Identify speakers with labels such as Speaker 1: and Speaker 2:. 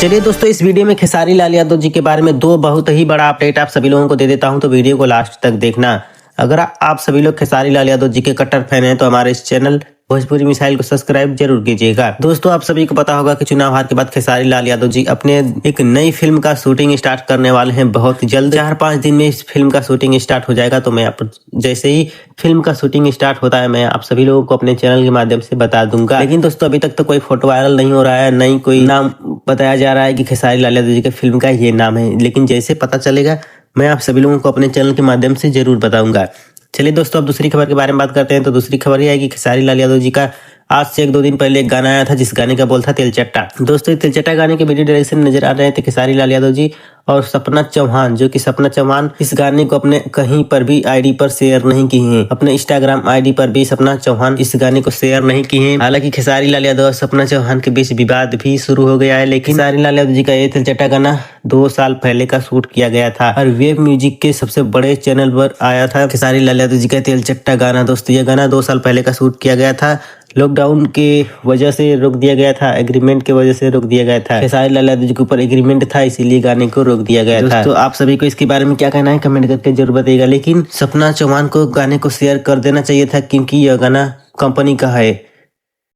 Speaker 1: चलिए दोस्तों, इस वीडियो में खेसारी लाल यादव जी के बारे में दो बहुत ही बड़ा अपडेट आप सभी लोगों को दे देता हूं, तो वीडियो को लास्ट तक देखना। अगर आप सभी लोग खेसारी लाल यादव जी के कट्टर फैन हैं तो हमारे इस चैनल भोजपुरी मिसाइल को सब्सक्राइब जरूर कीजिएगा। दोस्तों, आप सभी को पता होगा कि चुनाव हार के बाद खेसारी लाल यादव जी अपने एक नई फिल्म का शूटिंग स्टार्ट करने वाले हैं बहुत जल्द। 4-5 दिन में इस फिल्म का शूटिंग स्टार्ट हो जाएगा। तो मैं जैसे ही फिल्म का शूटिंग स्टार्ट होता है मैं आप सभी लोगों को अपने चैनल के माध्यम से बता दूंगा। लेकिन दोस्तों, अभी तक तो कोई फोटो वायरल नहीं हो रहा है, नहीं कोई नाम बताया जा रहा है कि खेसारी लाल यादव जी के फिल्म का ये नाम है। लेकिन जैसे पता चलेगा मैं आप सभी लोगों को अपने चैनल के माध्यम से जरूर बताऊंगा। चलिए दोस्तों, अब दूसरी खबर के बारे में बात करते हैं। तो दूसरी खबर यह है कि खेसारी लाल यादव जी का आज से 1-2 दिन पहले एक गाना आया था, जिस गाने का बोल था तिलचट्टा। दोस्तों, तिल चट्टा गाने के वीडियो डायरेक्शन नजर आ रहे थे खेसारी लाल यादव जी और सपना चौहान, जो कि सपना चौहान इस गाने को अपने कहीं पर भी आईडी पर शेयर नहीं की हैं। अपने इंस्टाग्राम आईडी पर भी सपना चौहान इस गाने को शेयर नहीं की हैं। हालांकि खेसारी लाल यादव और सपना चौहान के बीच विवाद भी शुरू हो गया है, लेकिन खेसारी लाल यादव जी का ये तिलचट्टा गाना 2 साल पहले का शूट किया गया था और वेब म्यूजिक के सबसे बड़े चैनल पर आया था खेसारी लाल यादव जी का तिलचट्टा गाना। दोस्तों, ये गाना 2 साल पहले का शूट किया गया था, लॉकडाउन के वजह से रोक दिया गया था, एग्रीमेंट के वजह से रोक दिया गया था। खेसारी लाल यादव जी के ऊपर एग्रीमेंट था, इसीलिए गाने को रोक दिया गया था। तो आप सभी को इसके बारे में क्या कहना है कमेंट करके जरूर बताइएगा। लेकिन सपना चौहान को गाने को शेयर कर देना चाहिए था, क्योंकि यह गाना कंपनी का है।